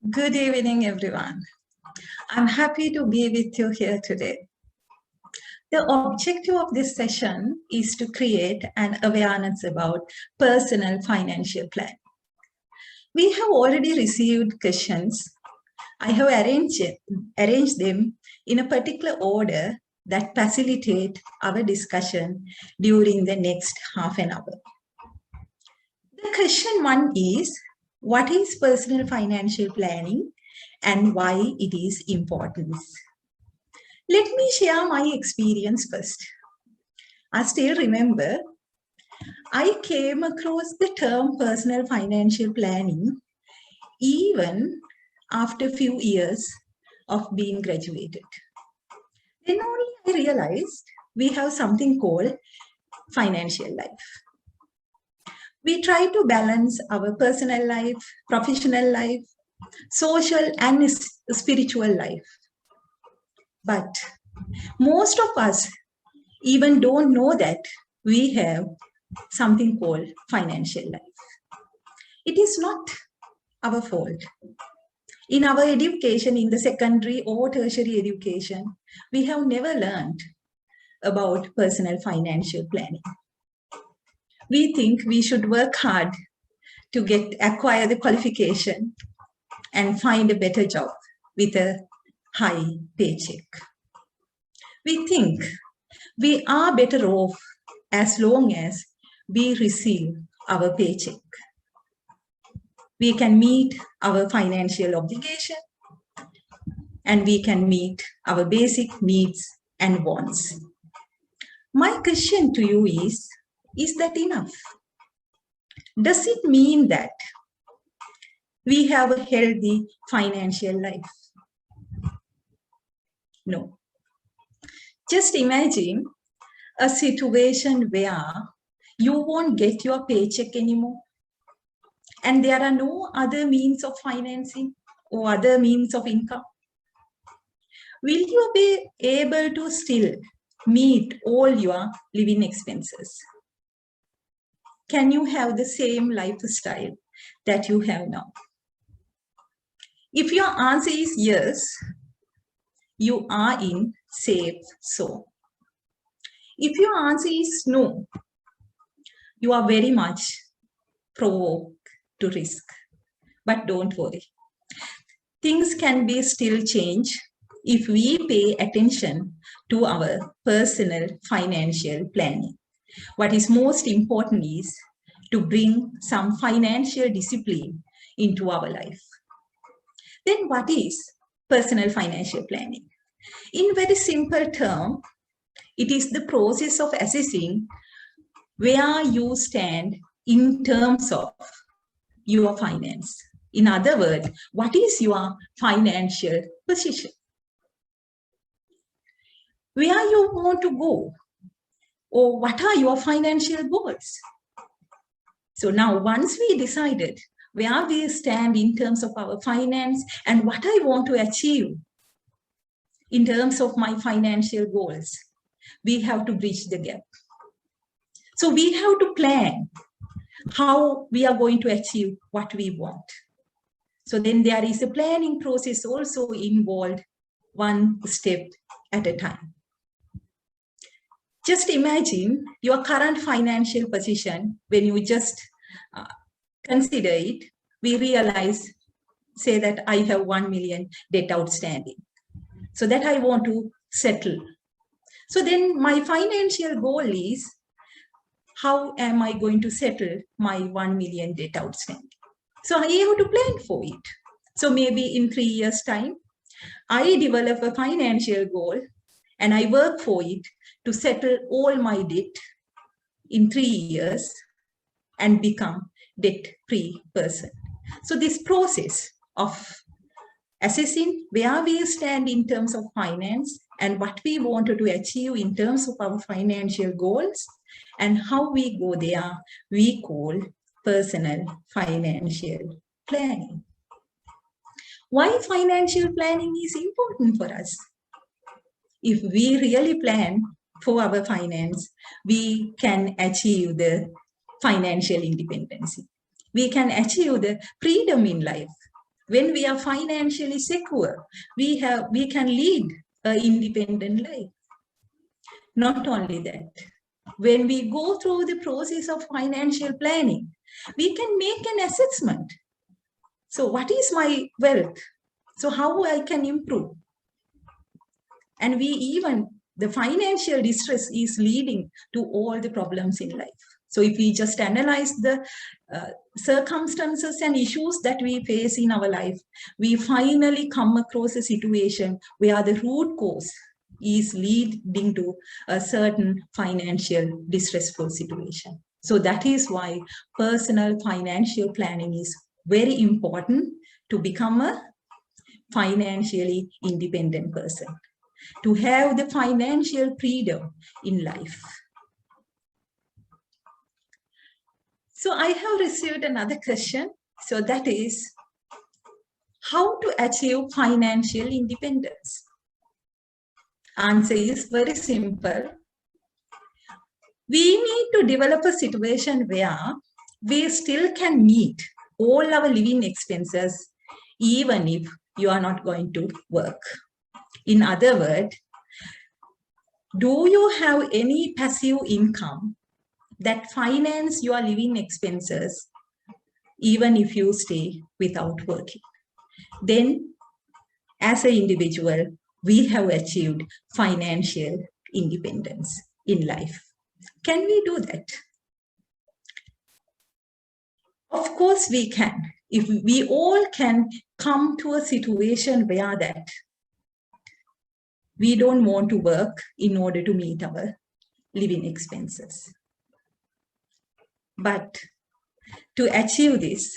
Good evening, everyone. I'm happy to be with you here today. The objective of this session is to create an awareness about personal financial plan. We have already received questions. I have arranged them in a particular order that facilitate our discussion during the next half an hour. The question one is, what is personal financial planning and why it is important? Let me share my experience first. I still remember I came across the term personal financial planning even after a few years of being graduated. Then only I realized we have something called financial life. We try to balance our personal life, professional life, social and spiritual life. But most of us even don't know that we have something called financial life. It is not our fault. In our education, in the secondary or tertiary education, we have never learned about personal financial planning. We think we should work hard to acquire the qualification and find a better job with a high paycheck. We think we are better off as long as we receive our paycheck. We can meet our financial obligation and we can meet our basic needs and wants. My question to you is that enough? Does it mean that we have a healthy financial life? No. Just imagine a situation where you won't get your paycheck anymore and there are no other means of financing or other means of income. Will you be able to still meet all your living expenses? Can you have the same lifestyle that you have now? If your answer is yes, you are in safe zone. If your answer is no, you are very much provoked to risk. But don't worry. Things can be still changed if we pay attention to our personal financial planning. What is most important is to bring some financial discipline into our life. Then what is personal financial planning? In very simple terms, it is the process of assessing where you stand in terms of your finance. In other words, what is your financial position? Where you want to go? Or what are your financial goals? So now once we decided where we stand in terms of our finance and what I want to achieve in terms of my financial goals, we have to bridge the gap. So we have to plan how we are going to achieve what we want. So then there is a planning process also involved, one step at a time. Just imagine your current financial position when you just consider it, we realize, say that I have 1 million debt outstanding. So that I want to settle. So then my financial goal is, how am I going to settle my 1 million debt outstanding? So I have to plan for it. So maybe in 3 years' time, I develop a financial goal and I work for it to settle all my debt in 3 years and become debt-free person. So this process of assessing where we stand in terms of finance and what we wanted to achieve in terms of our financial goals and how we go there, we call personal financial planning. Why financial planning is important for us? If we really plan for our finance, we can achieve the financial independence. We can achieve the freedom in life. When we are financially secure, we can lead an independent life. Not only that, when we go through the process of financial planning, we can make an assessment. So what is my wealth? So how I can improve? And the financial distress is leading to all the problems in life. So if we just analyze the circumstances and issues that we face in our life, we finally come across a situation where the root cause is leading to a certain financial distressful situation. So that is why personal financial planning is very important to become a financially independent person, to have the financial freedom in life. So I have received another question. So that is, how to achieve financial independence? Answer is very simple. We need to develop a situation where we still can meet all our living expenses, even if you are not going to work. In other words, do you have any passive income that finance your living expenses, even if you stay without working? Then, as an individual, we have achieved financial independence in life. Can we do that? Of course we can. If we all can come to a situation where that we don't want to work in order to meet our living expenses. But to achieve this,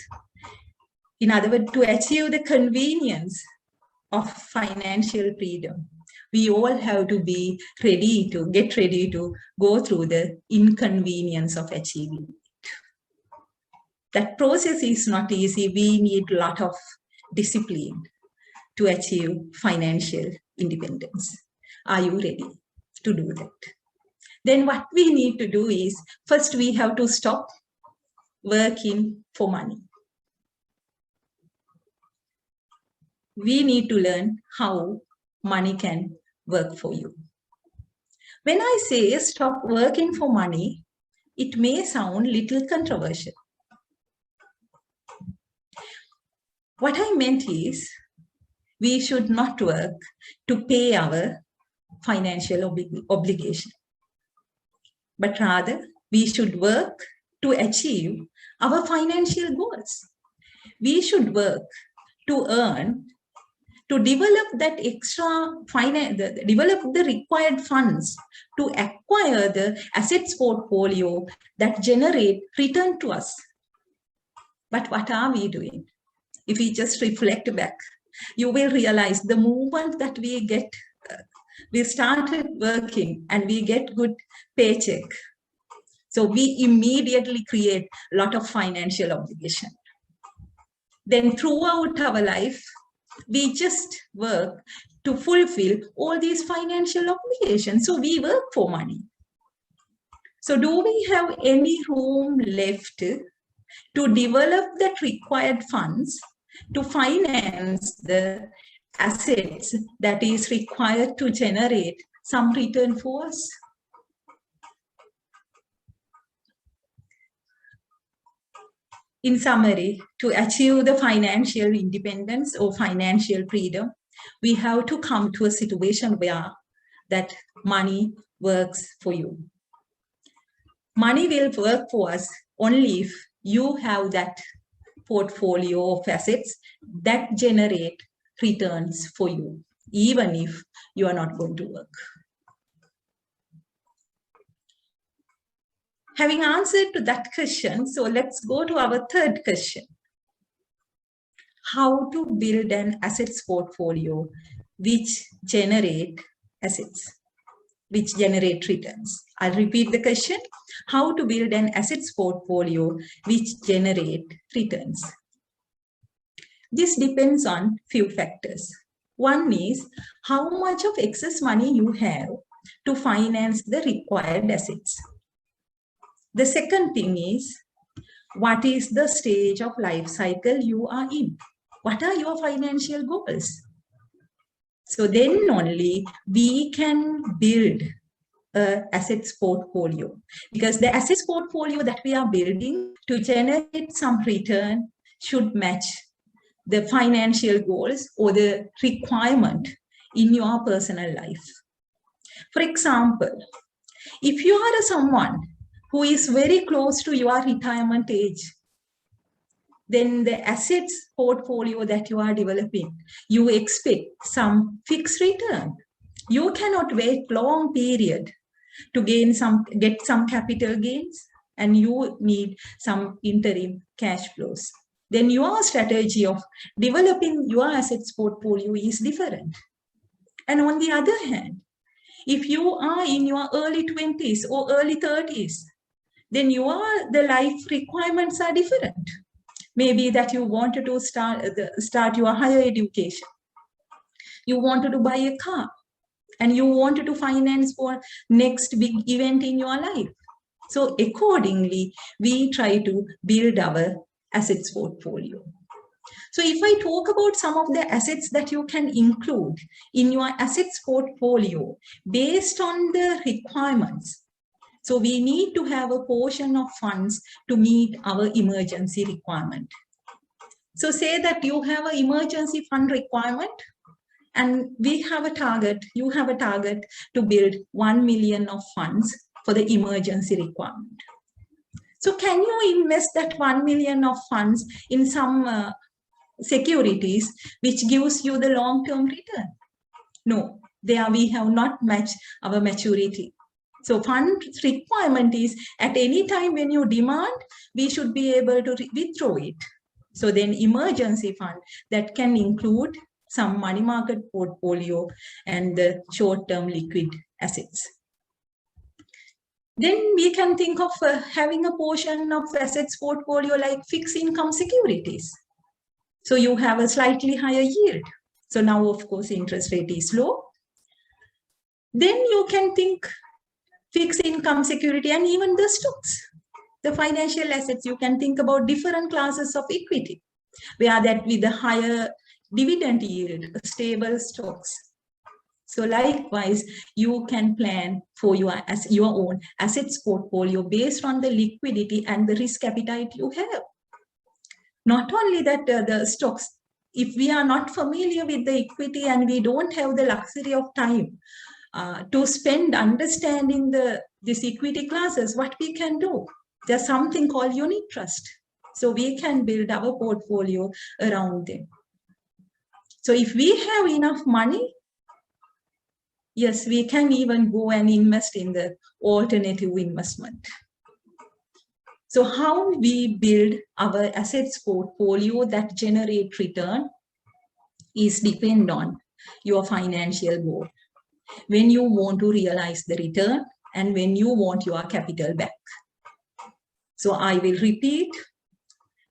in other words, to achieve the convenience of financial freedom, we all have to be ready to go through the inconvenience of achieving it. That process is not easy. We need a lot of discipline to achieve financial independence. Are you ready to do that? Then what we need to do is, first we have to stop working for money. We need to learn how money can work for you. When I say stop working for money, it may sound a little controversial. What I meant is, we should not work to pay our financial obligation, but rather we should work to achieve our financial goals. We should work to earn, to develop that extra finance, develop the required funds to acquire the assets portfolio that generate return to us. But what are we doing? If we just reflect back, you will realize the moment that we started working and we get good paycheck. So we immediately create a lot of financial obligation. Then throughout our life, we just work to fulfill all these financial obligations. So we work for money. So do we have any room left to develop that required funds to finance the assets that is required to generate some return for us? In summary, to achieve the financial independence or financial freedom, we have to come to a situation where that money works for you. Money will work for us only if you have that portfolio of assets that generate returns for you, even if you are not going to work. Having answered to that question, so let's go to our third question. How to build an assets portfolio which generate assets, which generate returns? I'll repeat the question. How to build an assets portfolio which generate returns? This depends on few factors. One is how much of excess money you have to finance the required assets. The second thing is, what is the stage of life cycle you are in? what are your financial goals? So then only we can build assets portfolio, because the assets portfolio that we are building to generate some return should match the financial goals or the requirement in your personal life. For example, if you are someone who is very close to your retirement age, then the assets portfolio that you are developing, you expect some fixed return. You cannot wait long period to get some capital gains, and you need some interim cash flows. Then your strategy of developing your assets portfolio is different. And on the other hand, if you are in your early 20s or early 30s, then the life requirements are different. Maybe that you wanted to start your higher education. You wanted to buy a car, and you wanted to finance for next big event in your life. So accordingly, we try to build our assets portfolio. So if I talk about some of the assets that you can include in your assets portfolio based on the requirements, so we need to have a portion of funds to meet our emergency requirement. So say that you have an emergency fund requirement, and we have a target, you have a target to build 1 million of funds for the emergency requirement. So can you invest that 1 million of funds in some securities which gives you the long-term return? No, there we have not matched our maturity. So fund requirement is at any time when you demand, we should be able to withdraw it. So then emergency fund that can include some money market portfolio and the short-term liquid assets. Then we can think of having a portion of assets portfolio like fixed income securities. So you have a slightly higher yield. So now, of course, interest rate is low. Then you can think fixed income security and even the stocks. The financial assets, you can think about different classes of equity, where that with the higher dividend yield, stable stocks. So likewise, you can plan for your own assets portfolio based on the liquidity and the risk appetite you have. Not only that, the stocks, if we are not familiar with the equity and we don't have the luxury of time to spend understanding these equity classes, what we can do? There's something called unit trust. So we can build our portfolio around them. So if we have enough money, yes, we can even go and invest in the alternative investment. So how we build our assets portfolio that generate return is depend on your financial goal. When you want to realize the return and when you want your capital back. So I will repeat.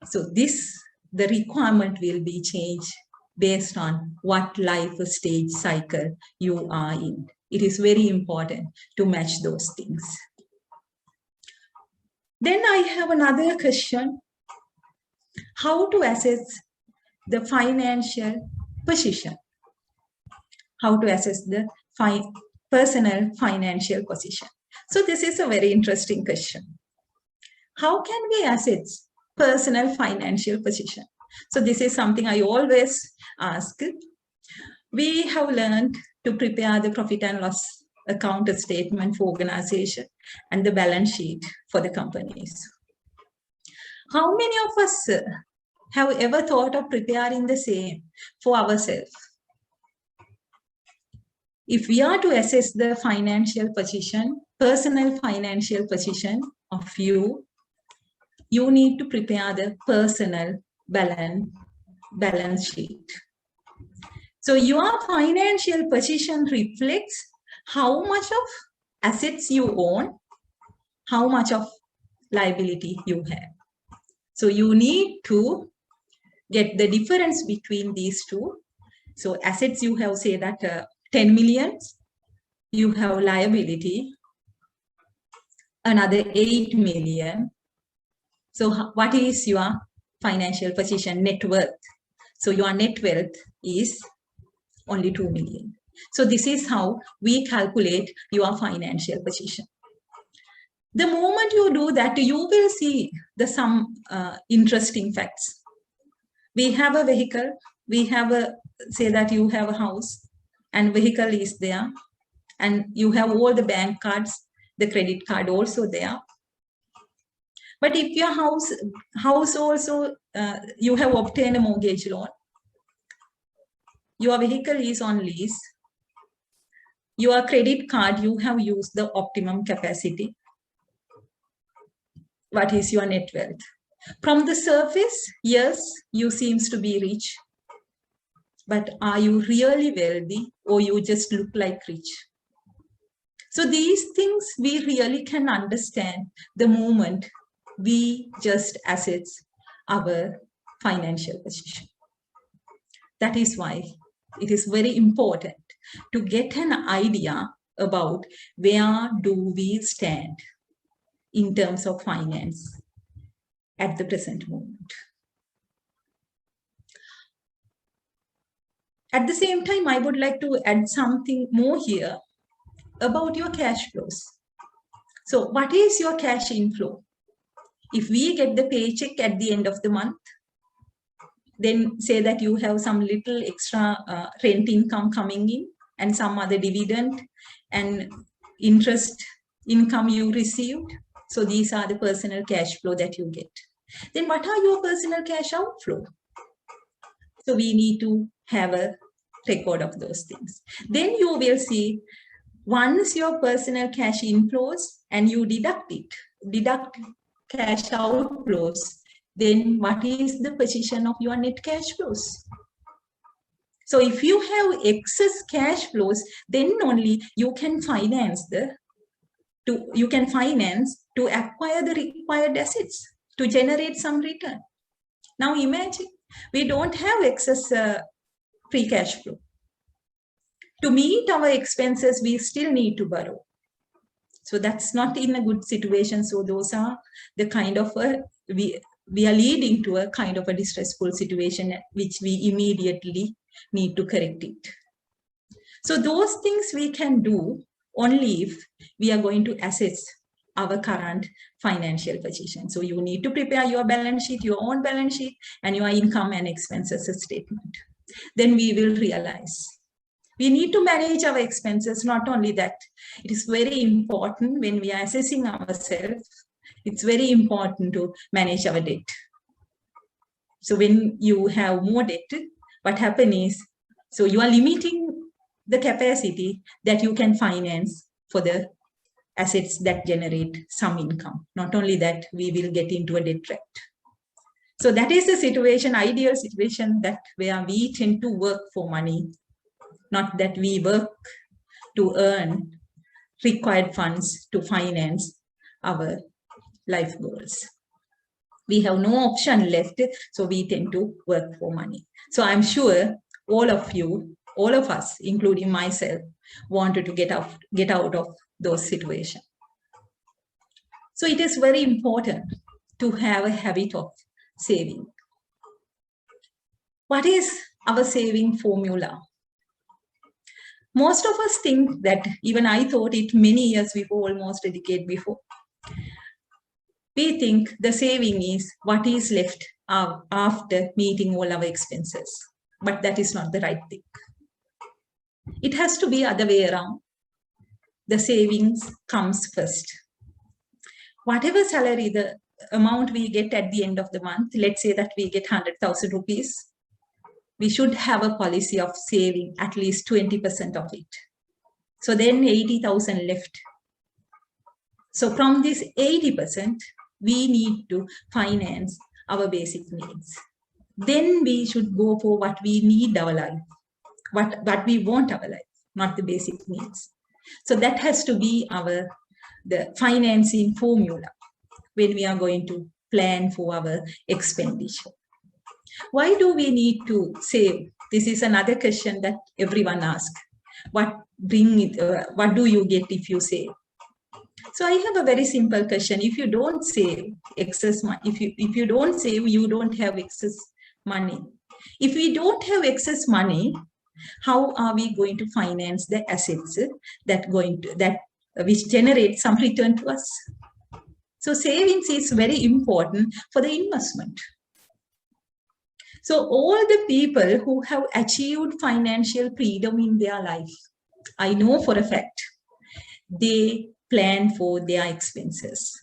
So the requirement will be changed based on what life stage cycle you are in. It is very important to match those things. Then I have another question. How to assess the financial position? How to assess the personal financial position? So this is a very interesting question. How can we assess personal financial position? So this is something I always ask. We have learned to prepare the profit and loss account statement for organization and the balance sheet for the companies. How many of us have ever thought of preparing the same for ourselves? If we are to assess the financial position, personal financial position of you need to prepare the personal balance sheet. So your financial position reflects how much of assets you own, how much of liability you have. So you need to get the difference between these two. So assets you have, say that 10 million, you have liability, another 8 million. So what is your financial position, net worth? So your net wealth is only 2 million. So this is how we calculate your financial position. The moment you do that, you will see some interesting facts. We have a vehicle, we have say that you have a house and vehicle is there, and you have all the bank cards, the credit card also there. But if your house also, you have obtained a mortgage loan, your vehicle is on lease, your credit card, you have used the optimum capacity. What is your net wealth? From the surface, yes, you seems to be rich. But are you really wealthy, or you just look like rich? So these things we really can understand the moment we just assess our financial position. That is why it is very important to get an idea about where do we stand in terms of finance at the present moment. At the same time, I would like to add something more here about your cash flows. So what is your cash inflow? If we get the paycheck at the end of the month, then say that you have some little extra rent income coming in and some other dividend and interest income you received. So these are the personal cash flow that you get. Then what are your personal cash outflow? So we need to have a record of those things. Then you will see once your personal cash inflows and you deduct cash outflows, then what is the position of your net cash flows? So if you have excess cash flows, then only you can finance to acquire the required assets to generate some return. Now imagine we don't have excess free cash flow. To meet our expenses, we still need to borrow. So that's not in a good situation. So those are the kind of we are leading to a kind of a distressful situation, which we immediately need to correct it. So those things we can do only if we are going to assess our current financial position. So you need to prepare your balance sheet, your own balance sheet, and your income and expenses statement. Then we will realize we need to manage our expenses. Not only that, it is very important when we are assessing ourselves, it's very important to manage our debt. So when you have more debt, what happens is, so you are limiting the capacity that you can finance for the assets that generate some income. Not only that, we will get into a debt trap. So that is the situation, ideal situation, that where we tend to work for money, not that we work to earn required funds to finance our life goals. We have no option left, so we tend to work for money. So I'm sure all of us, including myself, wanted to get out of those situations. So it is very important to have a habit of saving. What is our saving formula? Most of us think that, even I thought it many years before, almost a decade before, we think the saving is what is left after meeting all our expenses. But that is not the right thing. It has to be other way around. The savings comes first. Whatever salary, the amount we get at the end of the month, let's say that we get 100,000 rupees, we should have a policy of saving at least 20% of it. So then 80,000 left. So from this 80%, we need to finance our basic needs. Then we should go for what we need our life, what we want our life, not the basic needs. So that has to be the financing formula when we are going to plan for our expenditure. Why do we need to save? This is another question that everyone asks. What do you get if you save? So I have a very simple question. If you don't save excess money, if you don't save, you don't have excess money. If we don't have excess money, how are we going to finance the assets which generate some return to us? So savings is very important for the investment. So all the people who have achieved financial freedom in their life, I know for a fact, they plan for their expenses.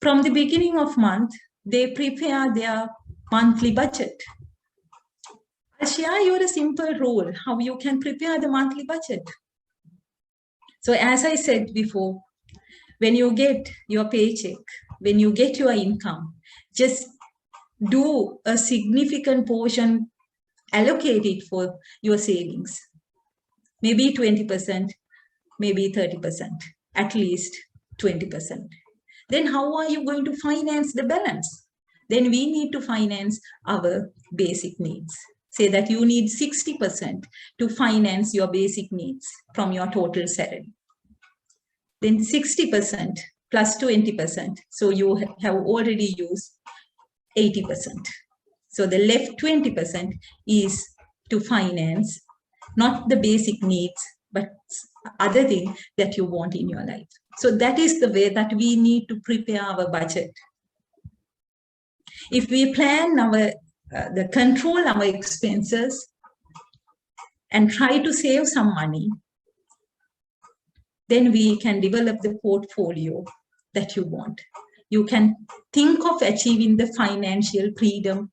From the beginning of month, they prepare their monthly budget. I'll share you a simple rule how you can prepare the monthly budget. So as I said before, when you get your paycheck, when you get your income, just do a significant portion allocated for your savings. Maybe 20%, maybe 30%, at least 20%. Then how are you going to finance the balance? Then we need to finance our basic needs. Say that you need 60% to finance your basic needs from your total salary. Then 60% plus 20%. So you have already used 80%. So the left 20% is to finance not the basic needs, but other things that you want in your life. So that is the way that we need to prepare our budget. If we plan control our expenses and try to save some money, then we can develop the portfolio that you want. You can think of achieving the financial freedom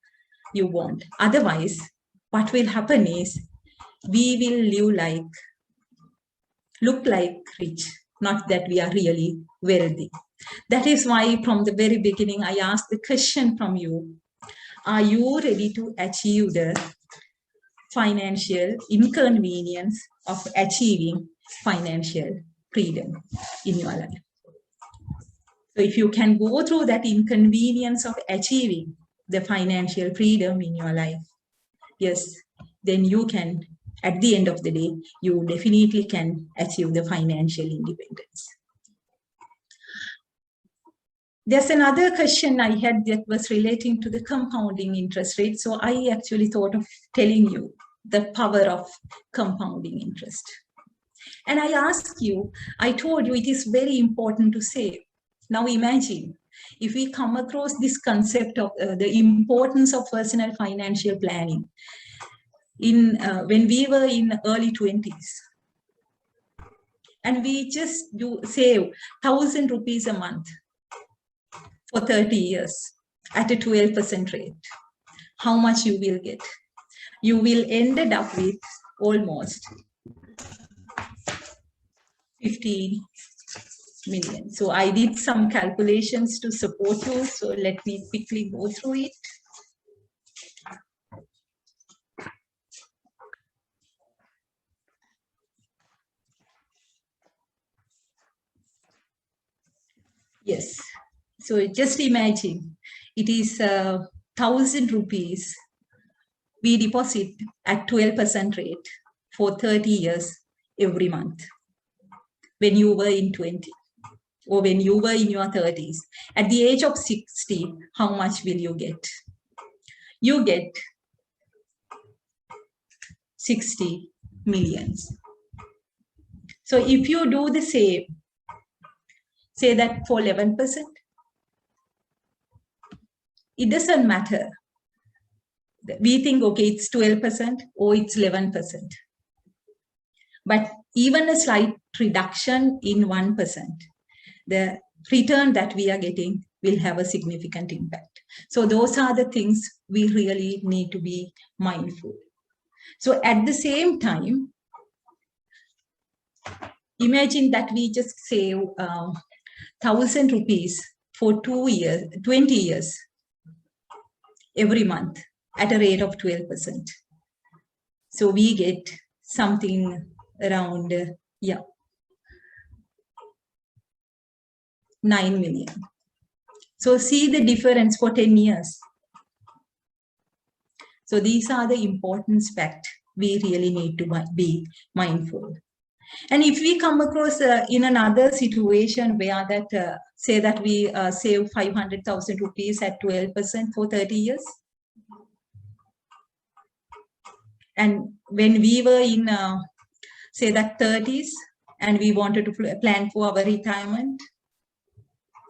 you want. Otherwise, what will happen is we will look like rich, not that we are really wealthy. That is why from the very beginning, I asked the question from you, are you ready to achieve the financial inconvenience of achieving financial freedom in your life? So if you can go through that inconvenience of achieving the financial freedom in your life, yes, then you can, at the end of the day, you definitely can achieve the financial independence. There's another question I had that was relating to the compounding interest rate. So I actually thought of telling you the power of compounding interest. And I told you it is very important to save. Now imagine if we come across this concept of the importance of personal financial planning when we were in early 20s, and we just save 1,000 rupees a month for 30 years at a 12% rate, how much you will get? You will end up with almost 15 million. So I did some calculations to support you. So let me quickly go through it. Yes. So just imagine it is 1,000 rupees we deposit at 12% rate for 30 years every month. When you were in 20 or when you were in your 30s, at the age of 60, how much will you get? You get 60 millions. So if you do the same, say that for 11%, it doesn't matter. We think, okay, it's 12% or it's 11%. But even a slight reduction in 1%, the return that we are getting will have a significant impact. So those are the things we really need to be mindful. So at the same time, imagine that we just save 1,000 rupees for 20 years every month at a rate of 12%. So we get something around, 9 million. So see the difference for 10 years. So these are the important facts we really need to be mindful. And if we come across in another situation where that, say that we save 500,000 rupees at 12% for 30 years, And when we were in, say that 30s, and we wanted to plan for our retirement,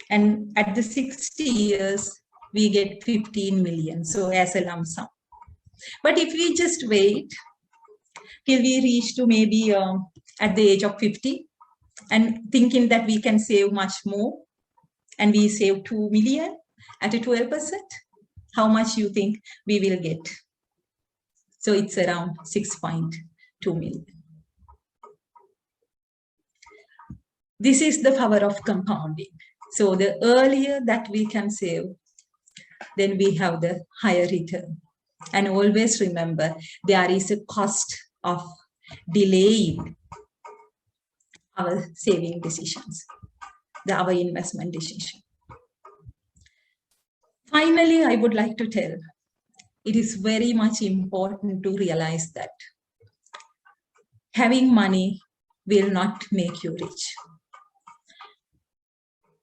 and at the 60 years, we get 15 million, so as a lump sum. But if we just wait till we reach to maybe at the age of 50, and thinking that we can save much more, and we save 2 million at a 12%, how much you think we will get? So it's around 6.2 million. This is the power of compounding. So the earlier that we can save, then we have the higher return. And always remember, there is a cost of delaying our saving decisions, our investment decision. Finally, I would like to tell, it is very much important to realize that having money will not make you rich.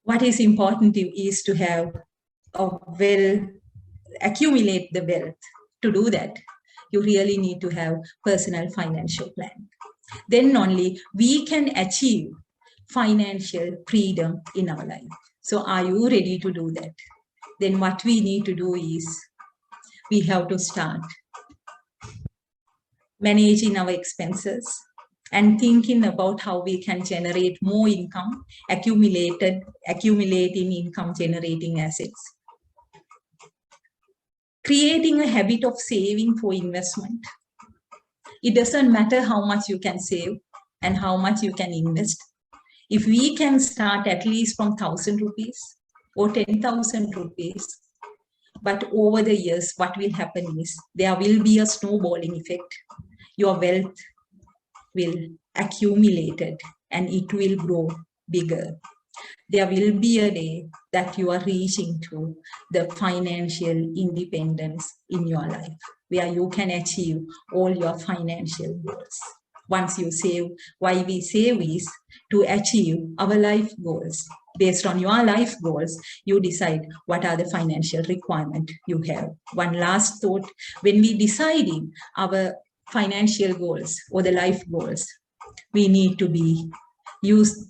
What is important is to have accumulate the wealth. To do that, you really need to have personal financial plan. Then only we can achieve financial freedom in our life. So are you ready to do that? Then what we need to do is, we have to start managing our expenses and thinking about how we can generate more income, accumulating income generating assets. Creating a habit of saving for investment. It doesn't matter how much you can save and how much you can invest. If we can start at least from 1,000 rupees or 10,000 rupees, but over the years, what will happen is there will be a snowballing effect. Your wealth will accumulate and it will grow bigger. There will be a day that you are reaching to the financial independence in your life, where you can achieve all your financial goals. Once you save, why we save is to achieve our life goals. Based on your life goals, you decide what are the financial requirements you have. One last thought, when we deciding our financial goals or the life goals, we need to use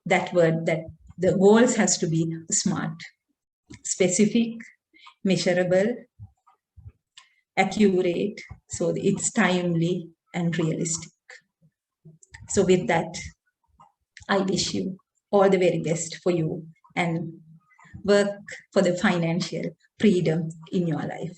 that word, that the goals has to be smart, specific, measurable, accurate, so it's timely and realistic. So with that, I wish you all the very best for you and work for the financial freedom in your life.